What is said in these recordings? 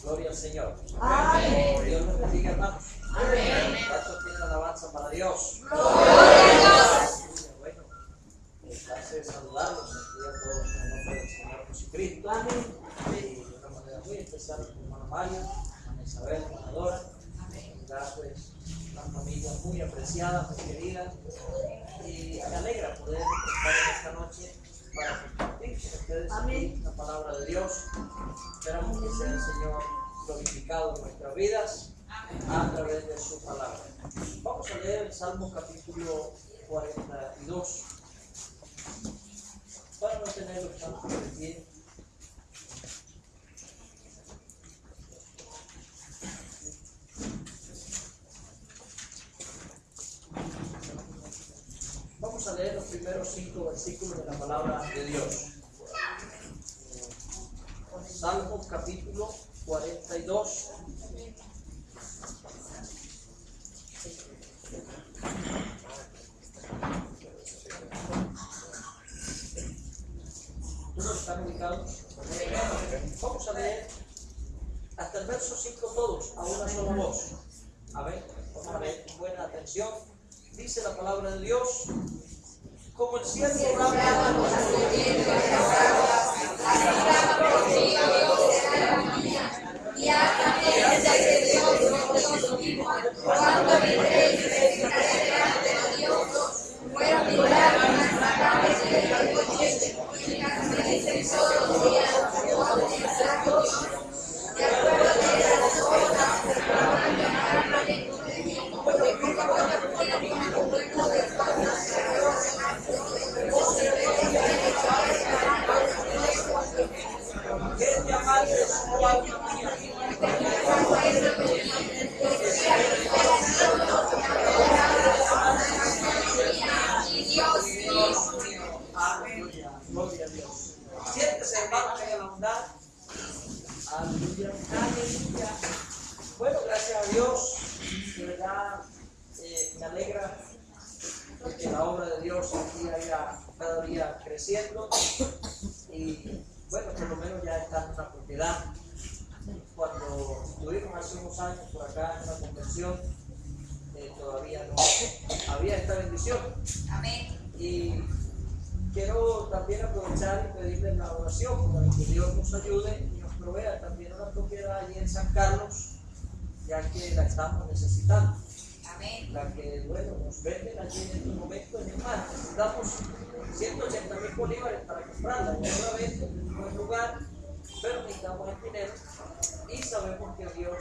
Gloria al Señor. Amén. Dios los bendiga, hermanos. Amén. ¿Cuántos tienen alabanza para Dios? Gloria. Bueno, hace saludarlos aquí a todos en el nombre del Señor Jesucristo. Y de una manera muy especial a mi hermana Mario, a Isabel, a Dora. Ya pues una familia muy apreciada, muy querida. Y me alegra poder estar en esta noche para compartir con ustedes aquí la palabra de Dios. Esperamos que sea el Señor glorificado en nuestras vidas a través de su palabra. Vamos a leer el Salmo capítulo 42. Para no tener los santos de pie. Vamos a leer los primeros 5 versículos de la palabra de Dios. Salmo capítulo 42. ¿Todos están ubicados? Vamos a leer hasta el verso 5 todos, a una sola voz. A ver, vamos a leer con buena atención. Dice la palabra de Dios: como el cielo brama por las corrientes de las aguas, así brama por ti, Dios de la armonía. Y altamente de Dios, Dios mismo, cuando mi rey se delante de Dios, fueron mi lágrimas sacadas de la noche, y casi todos los días, todos mis actos, de acuerdo de las horas, derramando alma de tu reino, porque poco a poco de cosas que te amantes, oh alma mía. Aleluya, gloria a Dios. Siéntese, hermano, en la bondad. Aleluya, aleluya. Bueno, gracias a Dios, de verdad me alegra que la obra de Dios aquí haya cada día creciendo. Y bueno, por lo menos ya está en una propiedad. Cuando estuvimos hace unos años por acá en una convención, todavía no había esta bendición. Amén. Y quiero también aprovechar y pedirles la oración para que Dios nos ayude y nos provea también una propiedad allí en San Carlos, ya que la estamos necesitando. Amén. La que, bueno, nos venden allí en estos momentos, es más, necesitamos 180,000 bolívares para comprarla. No la venden en un buen lugar, pero necesitamos el dinero y sabemos que Dios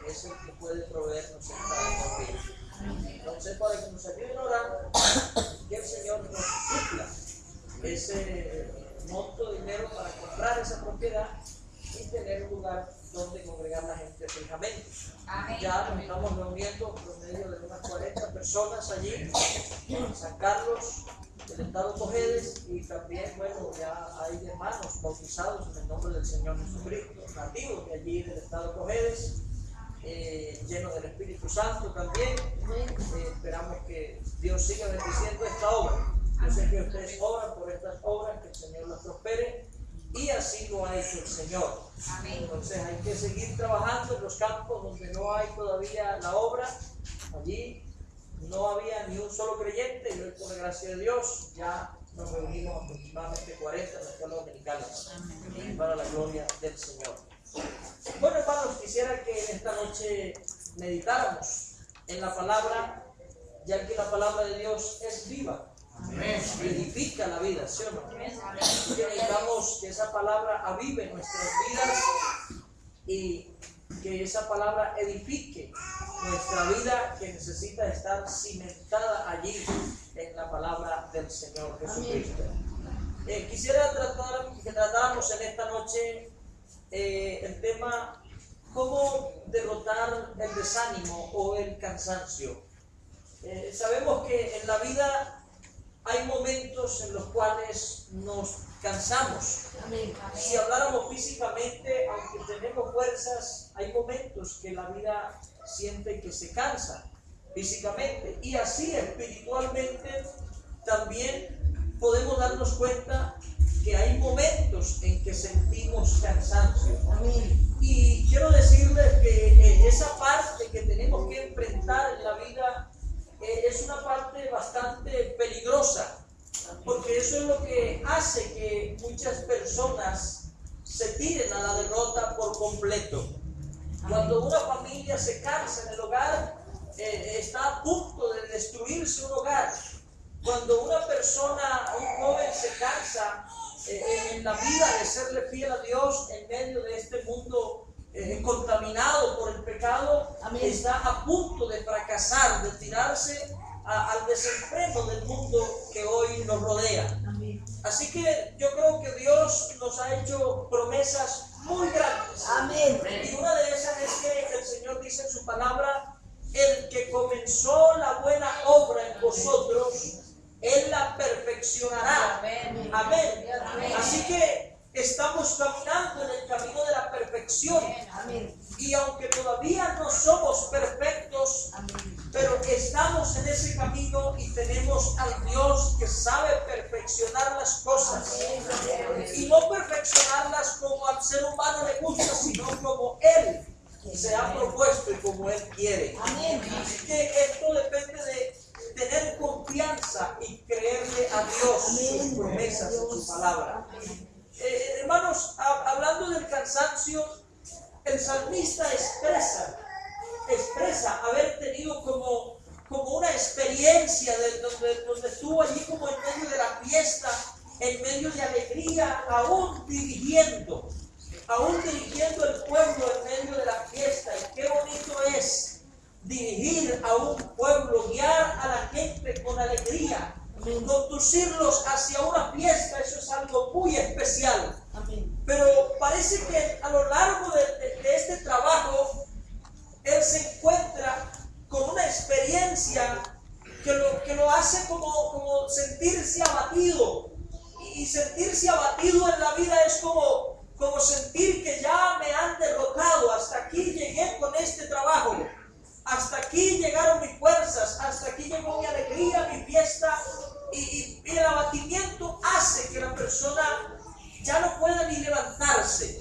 es el que puede proveernos esta vida. Entonces, para que nos ayuden a orar, que el Señor nos supla ese monto de dinero para comprar esa propiedad y tener un lugar donde congregar a la gente fijamente. Amén. Ya nos estamos reuniendo por medio de unas 40 personas allí en San Carlos, del estado Cojedes, y también, bueno, ya hay hermanos bautizados en el nombre del Señor Jesucristo, nativos de allí del estado Cojedes, llenos del Espíritu Santo también. Esperamos que Dios siga bendiciendo esta obra. Yo sé que ustedes oran por estas obras, que el Señor las prospere, y así lo ha hecho el Señor. Amén. Entonces hay que seguir trabajando en los campos donde no hay todavía la obra. Allí no había ni un solo creyente, y hoy por la gracia de Dios ya nos reunimos aproximadamente 40 en la escuela dominical, para la gloria del Señor. Bueno, hermanos, quisiera que en esta noche meditáramos en la palabra, ya que la palabra de Dios es viva. Amén. Edifica la vida, ¿sí o no? Y que necesitamos que esa palabra avive nuestras vidas y que esa palabra edifique nuestra vida, que necesita estar cimentada allí en la palabra del Señor Jesucristo. Quisiera que tratáramos en esta noche el tema: cómo derrotar el desánimo o el cansancio. Sabemos que en la vida hay momentos en los cuales nos cansamos. Amén. Si habláramos físicamente, aunque tenemos fuerzas, hay momentos que la vida siente que se cansa físicamente. Y así espiritualmente también podemos darnos cuenta que hay momentos en que sentimos cansancio. Amén. Y quiero decirles que esa parte que tenemos que enfrentar en la vida es una parte bastante peligrosa, porque eso es lo que hace que muchas personas se tiren a la derrota por completo. Cuando una familia se cansa en el hogar, está a punto de destruirse un hogar. Cuando una persona, un joven se cansa en la vida de serle fiel a Dios en medio de este mundo contaminado por el pecado, Amén. está a punto de fracasar, de tirarse al desenfreno del mundo que hoy nos rodea. Amén. Así que yo creo que Dios nos ha hecho promesas muy grandes. Amén. Y una de esas es que el Señor dice en su palabra: el que comenzó la buena obra en vosotros, Él la perfeccionará. Amén. Amén. Amén. Así que estamos caminando en el camino de la perfección. Amén. Y aunque todavía no somos perfectos, Amén. pero estamos en ese camino y tenemos al Dios que sabe perfeccionar las cosas. Y no perfeccionarlas como al ser humano le gusta, sino como Él se ha propuesto y como Él quiere. Amén. Así que esto depende de tener confianza y creerle a Dios sus promesas en su palabra. Hermanos, hablando del cansancio, el salmista expresa haber tenido como una experiencia donde estuvo allí como en medio de la fiesta, en medio de alegría, aún dirigiendo el pueblo en medio de la fiesta. Y qué bonito es dirigir a un pueblo, guiar a la gente con alegría, conducirlos hacia una fiesta. Eso es algo muy especial. Amén. Pero parece que a lo largo de este trabajo, él se encuentra con una experiencia que lo hace como sentirse abatido. Y sentirse abatido en la vida es como sentir que ya me han derrotado. Hasta aquí llegué con este trabajo. Hasta aquí llegaron mis fuerzas. Hasta aquí llegó mi alegría, mi fiesta. Y el abatimiento hace que la persona ya no pueda ni levantarse.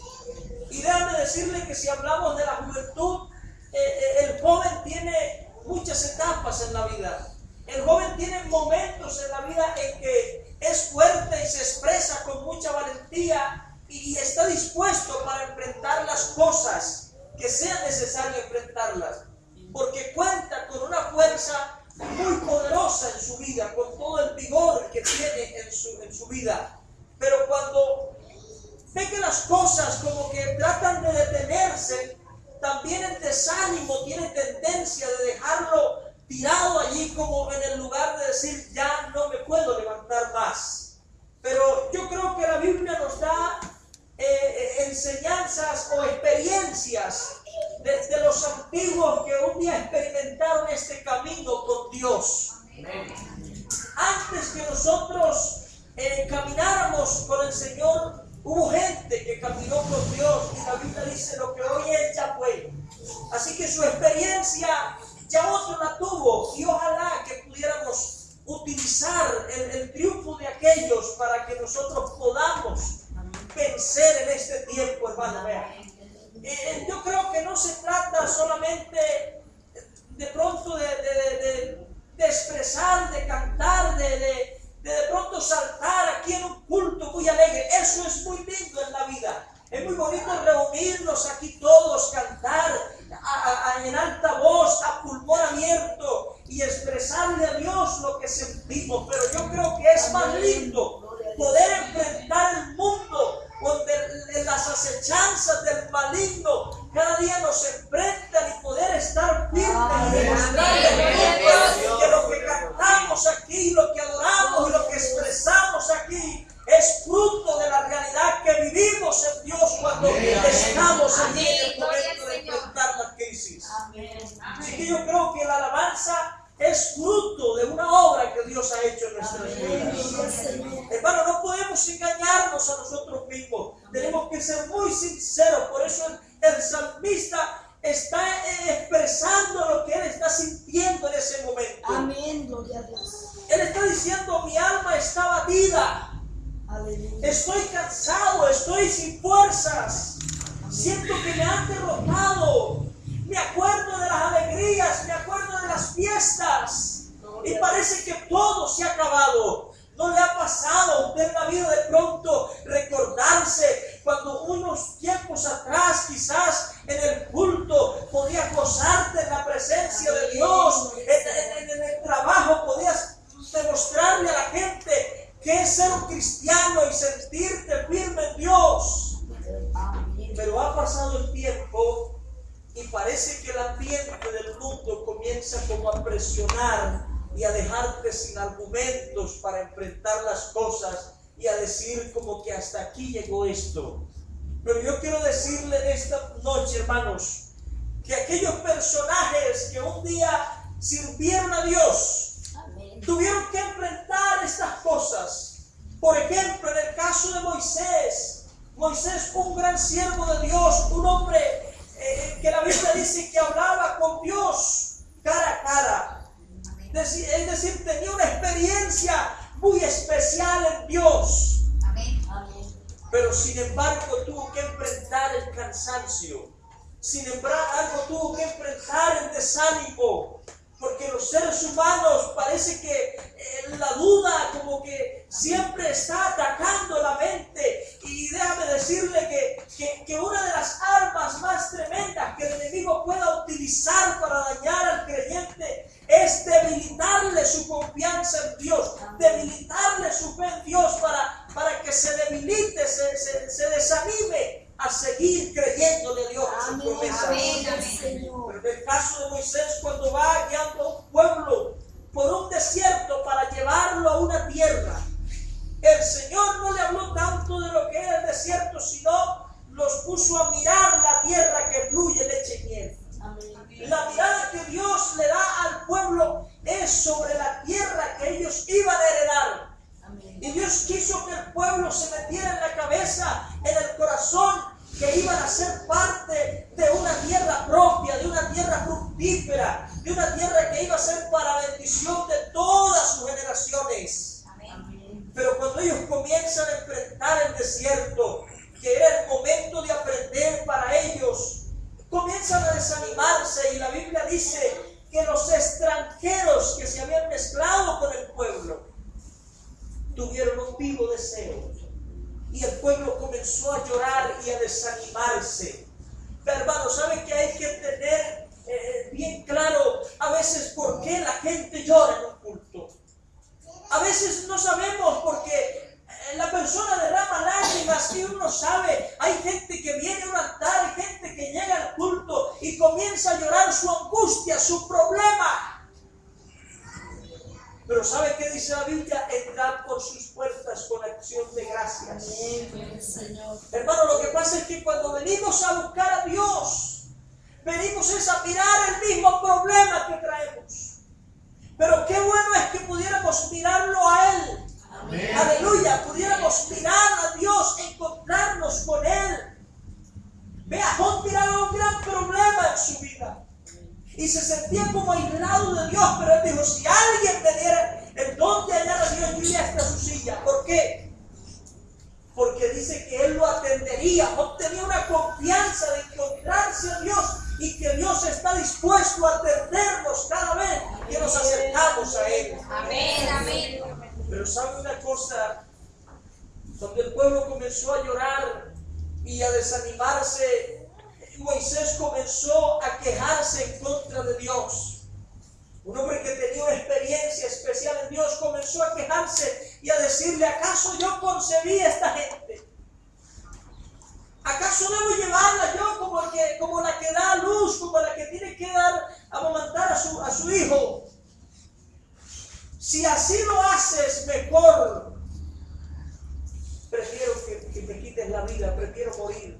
Y déjame decirle que si hablamos de la juventud, el joven tiene muchas etapas en la vida. El joven tiene momentos en la vida en que es fuerte y se expresa con mucha valentía y está dispuesto para enfrentar las cosas que sea necesario enfrentarlas, porque cuenta con una fuerza muy poderosa en su vida, con todo el vigor que tiene en su vida. Pero cuando ve que las cosas como que tratan de detenerse, también el desánimo tiene tendencia de dejarlo tirado allí, como en el lugar de decir: ya no me puedo levantar más. Pero yo creo que la Biblia nos da enseñanzas o experiencias de los antiguos que un día experimentaron este camino con Dios. Antes que nosotros camináramos con el Señor, hubo gente que caminó con Dios, y la Biblia dice: lo que hoy es ya fue. Así que su experiencia ya otro la tuvo, y ojalá que pudiéramos utilizar el triunfo de aquellos para que nosotros podamos vencer en este tiempo, hermano. Yo creo que no se trata solamente de pronto de expresar, de cantar, de pronto saltar aquí en un culto muy alegre. Eso es muy lindo en la vida. Es muy bonito reunirnos aquí todos, cantar en alta voz, a pulmón abierto y expresarle a Dios lo que sentimos. Pero yo creo que es más lindo poder enfrentar el mundo donde las acechanzas del maligno cada día nos enfrentan, y poder estar firmes y demostrarle al mundo que lo que cantamos aquí, lo que adoramos y lo que expresamos aquí es fruto de la realidad que vivimos en Dios cuando estamos allí en el momento de enfrentar la crisis. Así que yo creo que la alabanza es fruto de una obra que Dios ha hecho en nuestras vidas. Hermano, no podemos engañarnos a nosotros mismos. Tenemos que ser muy sinceros. Por eso el salmista está expresando lo que él está sintiendo en ese momento. Amén, gloria a Dios. Él está diciendo: mi alma está abatida. Estoy cansado, estoy sin fuerzas. Siento que me han derrotado. Me acuerdo de las alegrías, me acuerdo de las fiestas. Y parece que todo se ha acabado. ¿No le ha pasado a usted en la vida de pronto recordarse cuando unos tiempos atrás, quizás en el culto, podías gozarte en la presencia de Dios? En el trabajo podías demostrarle a la gente que es ser un cristiano y sentirte firme en Dios. Pero ha pasado el tiempo y parece que el ambiente del mundo comienza como a presionar y a dejarte sin argumentos para enfrentar las cosas y a decir como que hasta aquí llegó esto. Pero yo quiero decirle esta noche, hermanos, que aquellos personajes que un día sirvieron a Dios tuvieron que enfrentar estas cosas. Por ejemplo, en el caso de Moisés. Moisés fue un gran siervo de Dios, un hombre que la Biblia dice que hablaba con Dios cara a cara. Es decir, tenía una experiencia muy especial en Dios. Pero sin embargo tuvo que enfrentar el cansancio. Sin embargo tuvo que enfrentar el desánimo. Porque los seres humanos parece que la duda como que siempre está atacando la mente. Y déjame decirle que una de las armas más tremendas que el enemigo pueda utilizar para dañar al creyente es debilitarle su confianza en Dios, debilitarle su fe en Dios para que se debilite, se desanime a seguir creyéndole a Dios sus promesas. Pero en el caso de Moisés, cuando va guiando a un pueblo por un desierto para llevarlo a una tierra, el Señor no le habló tanto de lo que era el desierto, sino los puso a mirar la tierra que fluye leche y miel. La mirada que Dios le da al pueblo es sobre la tierra que ellos iban a heredar. Y Dios quiso que el pueblo se metiera en la cabeza, en el corazón, que iban a ser parte de una tierra propia, de una tierra fructífera, de una tierra que iba a ser para bendición de todas sus generaciones. Pero cuando ellos comienzan a enfrentar el desierto, que era el momento de aprender para ellos, comienzan a desanimarse, y la Biblia dice que los extranjeros que se habían mezclado con el pueblo tuvieron un vivo deseo, y el pueblo comenzó a llorar y a desanimarse. Pero hermano, ¿sabe que hay que tener bien claro a veces por qué la gente llora en un culto? A veces no sabemos porque la persona derrama lágrimas y uno sabe. Hay gente que viene a un altar, hay gente que llega al culto y comienza a llorar su angustia, su problema. Pero ¿sabe qué dice la Biblia? Entrar por sus puertas con acción de gracias. Hermano, lo que pasa es que cuando venimos a buscar a Dios, venimos es a mirar el mismo problema que traemos. Pero qué bueno es que pudiéramos mirarlo a Él. Amén. Aleluya, pudiéramos mirar a Dios, encontrarnos con Él. Vea, Job miraba un gran problema en su vida y se sentía como aislado de Dios, pero él dijo, si alguien me diera el don de hallar a Dios, yo iría hasta su silla. ¿Por qué? Porque dice que Él lo atendería. Job tenía una confianza de encontrarse a Dios y que Dios está dispuesto a atendernos cada vez que nos acercamos a Él. Amén, amén. Pero ¿sabe una cosa? Cuando el pueblo comenzó a llorar y a desanimarse, Moisés comenzó a quejarse en contra de Dios. Un hombre que tenía una experiencia especial en Dios comenzó a quejarse y a decirle, ¿acaso yo concebí a esta gente? ¿Acaso debo llevarla yo como la que da a luz, como la que tiene que amamantar a su hijo? Si así lo haces, mejor prefiero que me quites la vida, prefiero morir.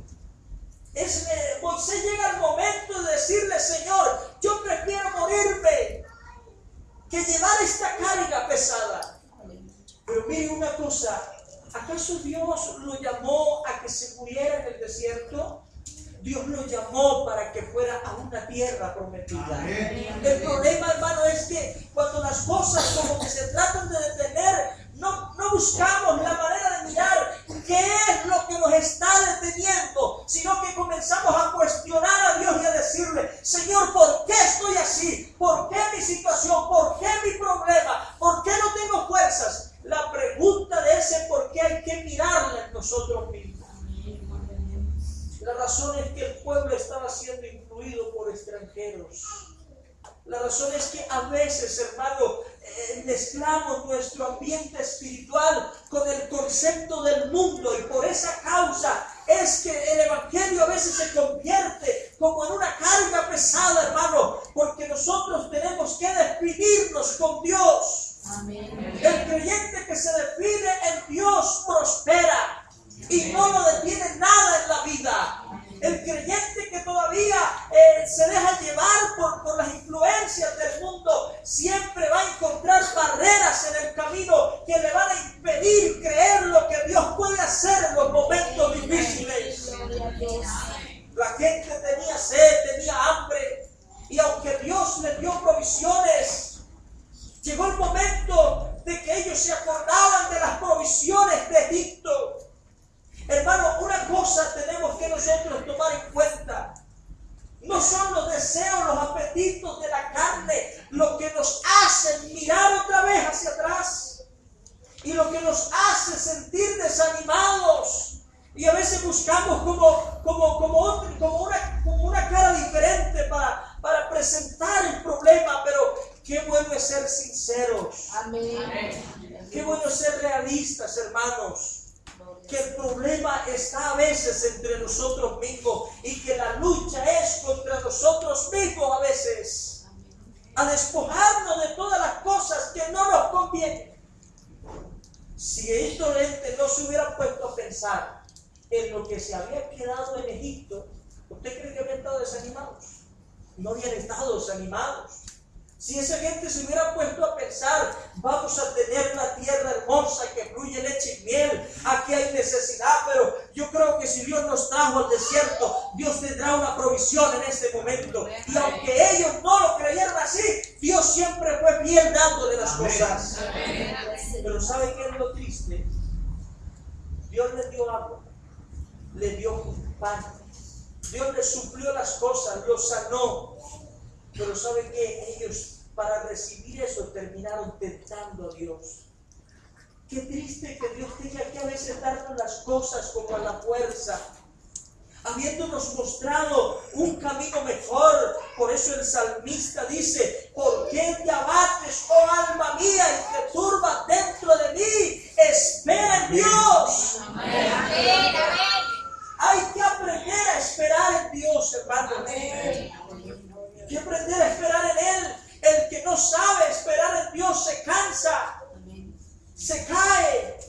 Moisés llega al momento de decirle, Señor, yo prefiero morirme que llevar esta carga pesada. Pero mire una cosa, ¿acaso Dios lo llamó a que se muriera en el desierto? Dios lo llamó para que fuera a una tierra prometida. Amén. El problema, hermano, es que cuando las cosas como que se tratan de detener, no buscamos la manera de mirar ¿Qué es lo que nos está deteniendo? Sino que comenzamos a cuestionar a Dios y a decirle, Señor, ¿por qué estoy así? ¿Por qué mi situación? ¿Por qué mi problema? ¿Por qué no tengo fuerzas? La pregunta de ese por qué hay que mirarla en nosotros mismos. La razón es que el pueblo estaba siendo influido por extranjeros. La razón es que a veces, hermano, mezclamos nuestro ambiente espiritual con el concepto del mundo, y por esa causa es que el evangelio a veces se convierte como en una carga pesada, hermano, porque nosotros tenemos que definirnos con Dios. Amén. El creyente que se define en Dios prospera y no lo detiene nada en la vida. El creyente que todavía se deja llevar por las influencias del mundo siempre va a encontrar barreras en el camino que le van a impedir creer lo que Dios puede hacer en los momentos difíciles. La gente tenía sed, tenía hambre, y aunque Dios les dio provisiones, llegó el momento de que ellos se acordaban de las provisiones de Egipto. Hermano, una cosa tenemos que nosotros tomar en cuenta. No son los deseos, los apetitos de la carne lo que nos hacen mirar otra vez hacia atrás y lo que nos hace sentir desanimados. Y a veces buscamos como una cara diferente para presentar el problema, pero qué bueno es ser sinceros. Amén. Qué bueno es ser realistas, hermanos. Que el problema está a veces entre nosotros mismos y que la lucha es contra nosotros mismos a veces. A despojarnos de todas las cosas que no nos convienen. Si estos entes no se hubieran puesto a pensar en lo que se había quedado en Egipto, ¿usted cree que habían estado desanimados? No habían estado desanimados. Si esa gente se hubiera puesto a pensar, vamos a tener una tierra hermosa que fluye leche y miel, aquí hay necesidad, pero yo creo que si Dios nos trajo al desierto, Dios tendrá una provisión en este momento. Y aunque ellos no lo creyeron así, Dios siempre fue fiel dándole las cosas. Pero ¿sabe qué es lo triste? Dios les dio agua, les dio pan, Dios les suplió las cosas, los sanó. Pero ¿sabe qué? Ellos para recibir eso terminaron tentando a Dios. Qué triste que Dios tenga que a veces darnos las cosas como a la fuerza, habiéndonos mostrado un camino mejor. Por eso el salmista dice, ¿por qué te abates, oh alma mía, y te turbas dentro de mí? Espera en Dios. Amén. Amén. Hay que aprender a esperar en Dios, hermano. Amén. Hay que aprender a esperar en Él. El que no sabe esperar en Dios se cansa, se cae,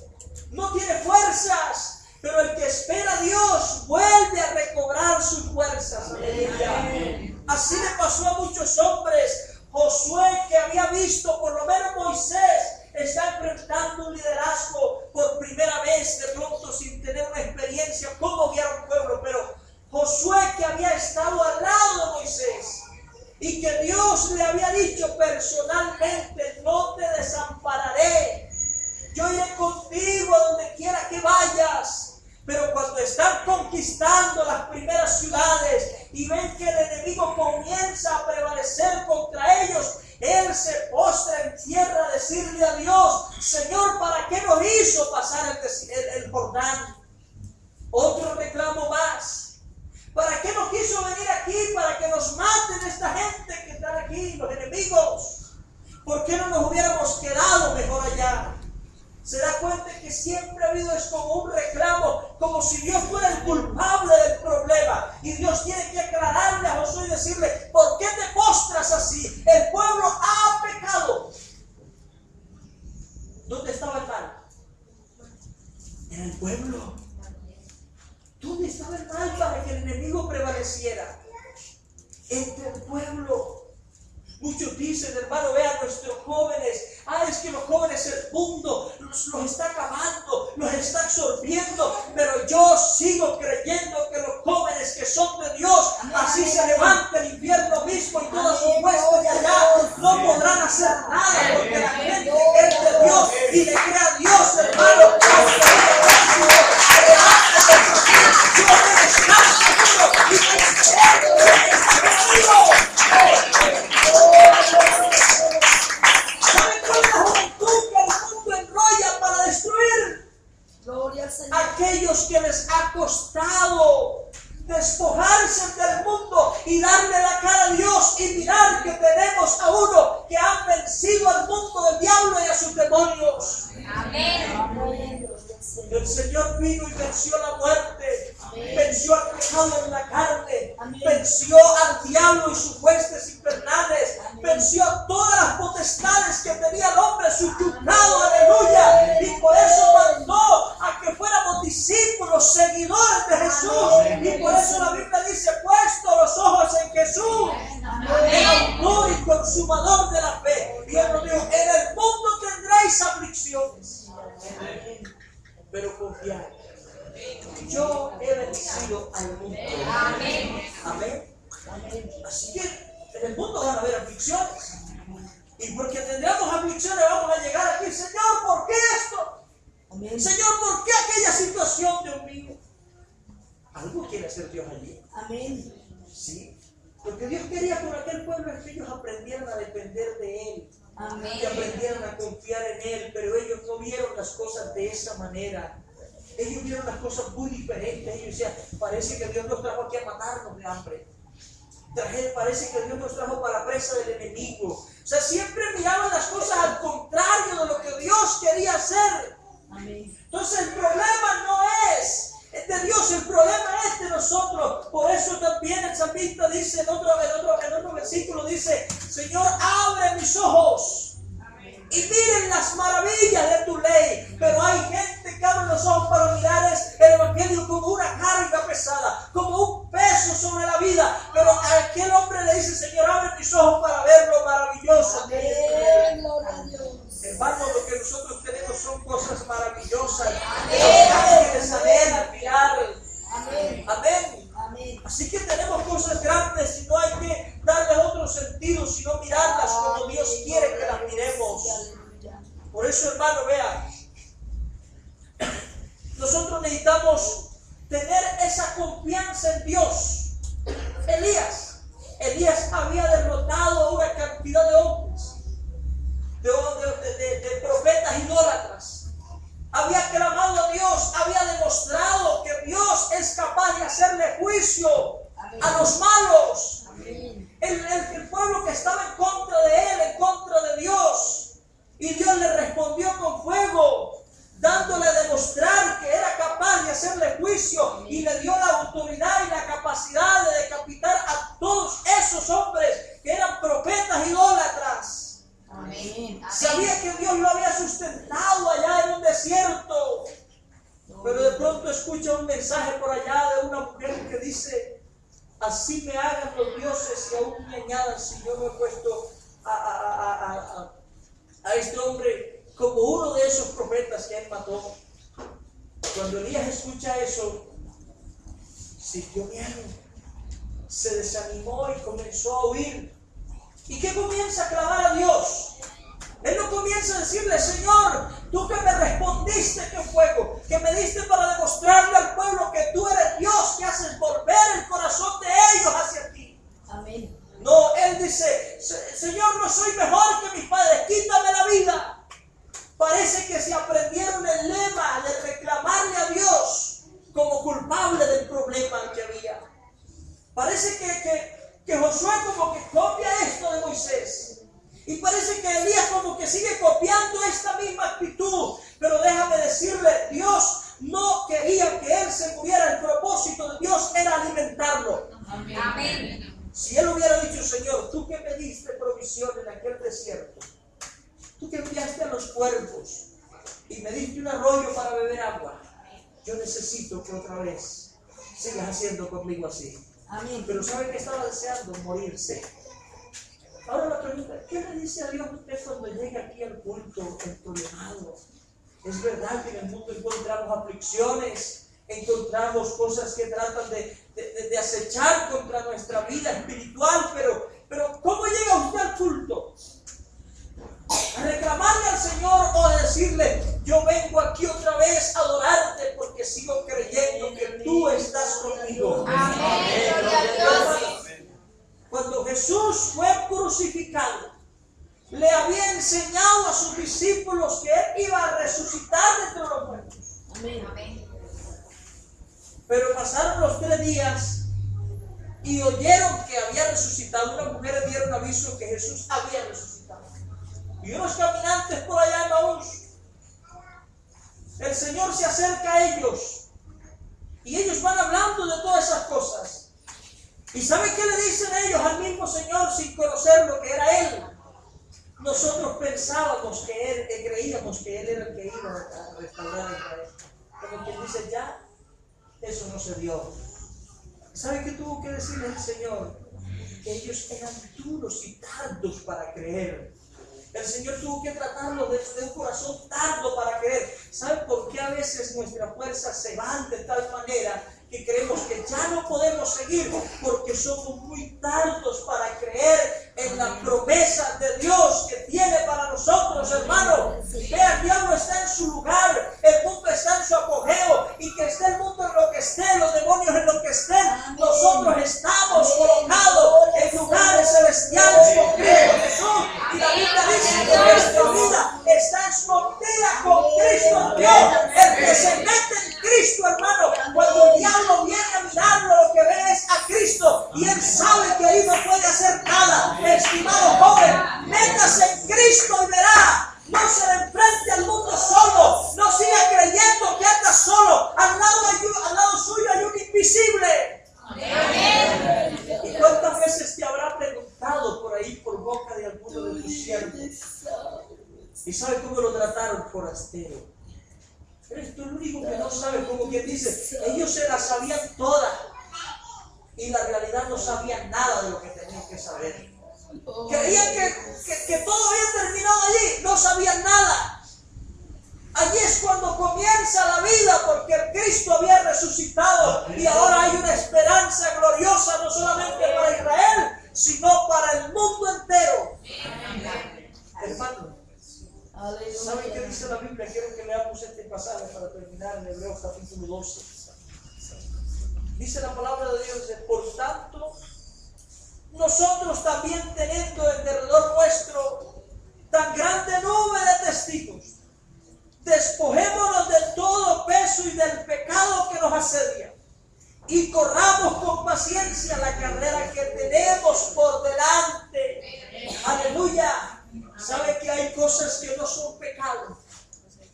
no tiene fuerzas. Pero el que espera a Dios vuelve a recobrar sus fuerzas. Aleluya. Así le pasó a muchos hombres. Josué, que había visto, por lo menos Moisés, está enfrentando un liderazgo por primera vez, de pronto sin tener una experiencia cómo guiar a un pueblo. Pero Josué, que había estado al lado de Moisés, y que Dios le había dicho personalmente, no te desampararé, yo iré contigo a donde quiera que vayas. Pero cuando están conquistando las primeras ciudades y ven que el enemigo comienza a prevalecer contra ellos, él se postra en tierra a decirle a Dios, Señor, ¿para qué nos hizo pasar el Jordán? Otro reclamo más. ¿Para qué nos quiso venir aquí? Para que nos maten esta gente que están aquí, los enemigos. ¿Por qué no nos hubiéramos quedado mejor allá? Se da cuenta que siempre ha habido es como un reclamo, como si Dios fuera el culpable del problema. Y Dios tiene que aclararle a Josué y decirle, ¿por qué te postras así? El pueblo ha pecado. ¿Dónde estaba el mal? En el pueblo. ¿Dónde estaba el mal para que el enemigo prevaleciera? Entre el pueblo. Muchos dicen, hermano, vean nuestros jóvenes. Es que los jóvenes, el mundo los está acabando, los está absorbiendo. Pero yo sigo creyendo que los jóvenes que son de Dios, así se levanta el infierno mismo y todas sus huestes de allá, no podrán hacer nada, porque la gente es de Dios y le cree a Dios, hermano. llamado despojarse del mundo y darle la cara a Dios y mirar que tenemos a uno que ha vencido al mundo del diablo y a sus demonios. Amén. El Señor vino y venció la muerte, venció al pecado en la carne, venció al diablo y sus huestes infernales, venció a todas las potestades que tenía el hombre subyugado, aleluya, y por eso mandó a que fuéramos discípulos, seguidores de Jesús, y por eso la Biblia dice: puesto los ojos en Jesús, el autor y consumador de la fe. Y él nos dijo: en el mundo tendréis aflicciones, pero confiad, yo he vencido al mundo. Amén. Así que en el mundo van a haber aflicciones, y porque tendremos aflicciones vamos a llegar aquí: Señor, ¿por qué esto? Señor, ¿por qué aquella situación, Dios mío? Algo quiere hacer Dios allí. Sí, lo que Dios quería con aquel pueblo es que ellos aprendieran a depender de Él, que aprendieran a confiar en Él, pero ellos no vieron las cosas de esa manera. Ellos vieron las cosas muy diferentes. Ellos decían: parece que Dios nos trajo aquí a matarnos de hambre. Parece que Dios nos trajo para presa del enemigo. O sea, siempre miraban las cosas al contrario de lo que Dios quería hacer. Entonces el problema no es de Dios, el problema es de nosotros. Por eso también el salmista dice en otro versículo, dice: Señor, abre mis ojos y miren las maravillas de tu ley. Pero hay gente que abre los ojos para mirar el evangelio como una carga pesada, como un peso sobre la vida. Pero a aquel hombre le dice: Señor, abre mis ojos para ver lo maravilloso. Hermano, lo que nosotros tenemos son cosas maravillosas. Hay que saber admirar. Amén. Así que tenemos cosas grandes y no hay que darles otro sentido, sino mirarlas como Dios quiere que las miremos. Por eso, hermano, vea, nosotros necesitamos tener esa confianza en Dios. Elías había derrotado a una cantidad de hombres, de profetas idólatras. Había clamado a Dios, había demostrado que Dios es capaz de hacerle juicio a los malos. El pueblo que estaba en contra de él, en contra de Dios. Y Dios le respondió con fuego, dándole a demostrar que era capaz de hacerle juicio, y le dio la autoridad y la capacidad de decapitar a todos esos hombres que eran profetas idólatras. Sabía que Dios lo había sustentado allá en un desierto, pero de pronto escucha un mensaje por allá de una mujer que dice: así me hagan los dioses y aún me añadan si yo no he puesto a este hombre como uno de esos profetas que él mató. Cuando Elías escucha eso, sintió miedo, se desanimó y comenzó a huir. ¿Y qué comienza a clamar a Dios? Él no comienza a decirle: Señor, tú que me respondiste que fuego, que me diste para demostrarle al pueblo que tú eres Dios, que haces volver el corazón de ellos hacia ti. No, él dice: Señor, no soy mejor que mis padres, quítame la vida. Parece que se aprendieron el lema de reclamarle a Dios como culpable del problema que había. Parece que Josué como que copia esto de Moisés. Y parece que Elías como que sigue copiando esta misma actitud. Pero déjame decirle, Dios no quería que él se muriera. El propósito de Dios era alimentarlo. Si él hubiera dicho: Señor, tú que me diste provisión en aquel desierto, tú que enviaste a los cuervos y me diste un arroyo para beber agua, yo necesito que otra vez sigas haciendo conmigo así. Pero ¿sabe qué estaba deseando? Morirse. Ahora la pregunta: ¿qué le dice a Dios usted cuando llega aquí al culto emproblemado? Es verdad que en el mundo encontramos aflicciones, encontramos cosas que tratan de acechar contra nuestra vida espiritual, pero ¿cómo llega usted al culto? ¿A reclamarle al Señor o a decirle: yo vengo aquí otra vez a adorarte porque sigo creyendo que tú estás conmigo? Cuando Jesús fue crucificado, le había enseñado a sus discípulos que él iba a resucitar de entre los muertos. Pero pasaron los 3 días y oyeron que había resucitado. Unas mujeres dieron aviso que Jesús había resucitado. Y unos caminantes por allá en Maús, el Señor se acerca a ellos y ellos van hablando de todas esas cosas. ¿Y saben qué le dicen ellos al mismo Señor sin conocerlo que era Él? Nosotros pensábamos que Él, creíamos que Él era el que iba a restaurar a Israel. Como quien dice, ya, eso no se dio. ¿Sabe qué tuvo que decirle el Señor? Que ellos eran duros y tardos para creer. El Señor tuvo que tratarlos de un corazón tardo para creer. ¿Sabe por qué a veces nuestra fuerza se van de tal manera que creemos que ya no podemos seguir? Porque somos muy tardos para creer en la promesa de Dios que tiene para nosotros, hermano. Vea, el diablo está en su lugar, el mundo está en su apogeo, y que esté el mundo en lo que esté, los demonios en lo que estén, nosotros estamos colocados en lugares celestiales con Cristo Jesús. Y la Biblia dice que nuestra vida está escondida con Cristo en Dios. El que se mete en Cristo, hermano, cuando el diablo viene a mirarlo, lo que ve es a Cristo, y él sabe que ahí no puede hacer nada. Estimado joven, métase en Cristo y verá. No se le enfrente al mundo solo. No siga creyendo que anda solo. Al lado suyo hay un invisible. Amén. ¿Y cuántas veces te habrá preguntado por ahí, por boca de alguno de tus siervos? ¿Y sabe cómo lo trataron? Forastero. Eres tú el único que no sabe, como quien dice, ellos se la sabían toda y la realidad no sabían nada de lo que tenían que saber. Creían que todo había terminado allí, no sabían nada. Allí es cuando comienza la vida, porque el Cristo había resucitado y ahora hay una esperanza gloriosa no solamente para Israel, sino para el mundo entero. Hermano, ¿saben qué dice la Biblia? Quiero que leamos este pasaje para terminar en Hebreos capítulo 12. Dice la palabra de Dios: por tanto, nosotros también, teniendo en derredor nuestro tan grande nube de testigos, despojémonos de todo peso y del pecado que nos asedia, y corramos con paciencia la carrera que tenemos por delante. Aleluya. ¿Sabe que hay cosas que no son pecado,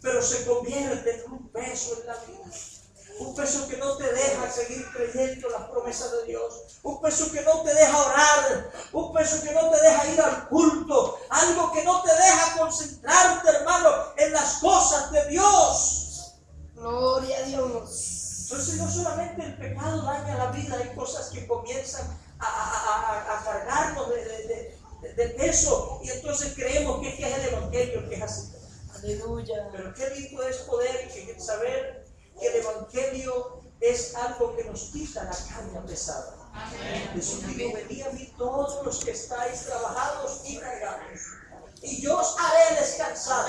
pero se convierten en un peso en la vida? Un peso que no te deja seguir creyendo las promesas de Dios. Un peso que no te deja orar. Un peso que no te deja ir al culto. Algo que no te deja concentrarte, hermano, en las cosas de Dios. Gloria a Dios. Entonces no solamente el pecado daña la vida, hay cosas que comienzan a cargarnos de peso, y entonces creemos que es el Evangelio que es así. Aleluya. Pero qué lindo es poder saber que el Evangelio es algo que nos quita la carga pesada. Jesús dijo: venid a mí todos los que estáis trabajados y cargados, y yo os haré descansar.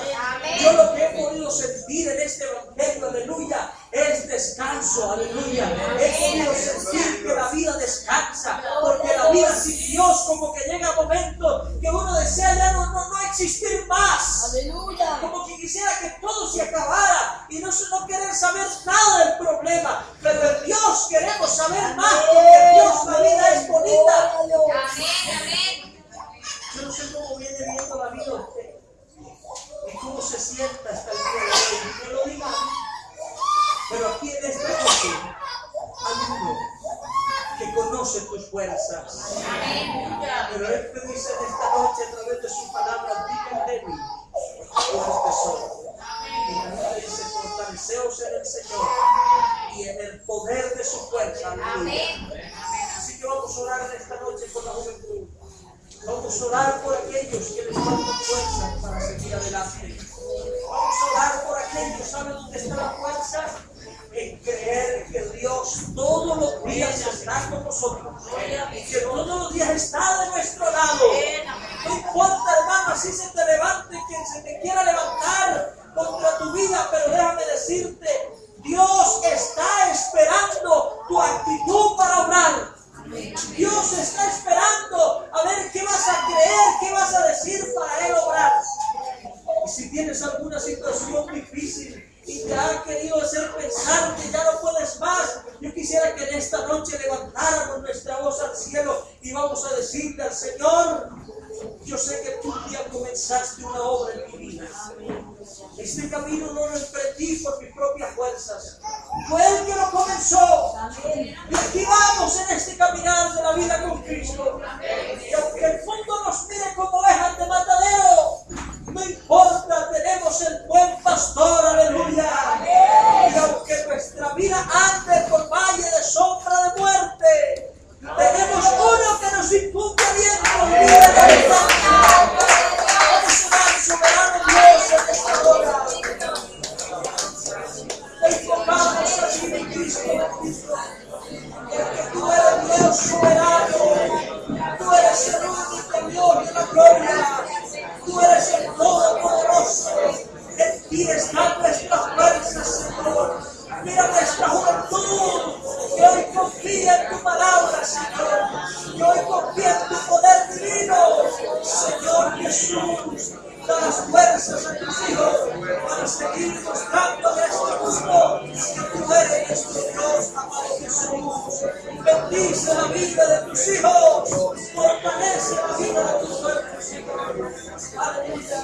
Yo lo que he podido sentir en este Evangelio, aleluya, es descanso, aleluya. He podido sentir que la vida descansa, porque la vida sin Dios como que llega un momento que uno desea ya no existir más. Aleluya. Como que quisiera que todo se acabara y no querer saber nada del problema. Pero en Dios queremos saber más, porque en Dios la vida es bonita. Amén. Yo no sé cómo viene viendo la vida usted y cómo se sienta hasta el día de hoy. No lo diga a mí. Pero aquí en esta noche hay uno que conoce tus fuerzas. Pero Él te dice en esta noche a través de su palabra: diga débil, tú eres tesoro. Y también te dice: fortaleceos en el Señor y en el poder de su fuerza. Aleluya. Así que vamos a orar en esta noche por la juventud. Vamos a orar por aquellos que les faltan fuerza para seguir adelante. Vamos a orar por aquellos, ¿saben dónde está la fuerza? En creer que Dios todos los días está con nosotros, que todos los días está de nuestro lado. No importa, hermano, así se te levante quien se te quiera levantar contra tu vida, pero déjame decirte, Dios está esperando tu actitud para obrar. Dios está esperando a ver qué vas a creer, qué vas a decir para Él obrar. Y si tienes alguna situación difícil y te ha querido hacer pensar que ya no puedes más, yo quisiera noche levantáramos nuestra voz al cielo y vamos a decirle al Señor: yo sé que tú un día comenzaste una obra en mi vida. Este camino no lo emprendí por mis propias fuerzas. Fue Él que lo comenzó. Y aquí vamos en este caminar de la vida con Cristo. Y aunque el mundo nos mire como ovejas de matadero, no importa, tenemos el buen pastor, aleluya. Y aunque nuestra vida ande por valle de sombra de muerte, tenemos uno que nos infunde aliento y vida de esperanza. Vamos a orar, soberano Dios, en esta hora. Te invocamos a ti, mi Cristo, porque tú eres Dios soberano. Tú eres el único Dios de la gloria. Tú eres el Todopoderoso. En ti están nuestras fuerzas, Señor. Mira nuestra juventud, que hoy confía en tu palabra, Señor. Que hoy confía en tu poder divino. Señor Jesús, da las fuerzas a tus hijos para seguir mostrando a este mundo que tú eres nuestro Dios, amado Jesús. Bendice la vida de tus hijos. Fortalece la vida de tus hijos, Señor. Aleluya.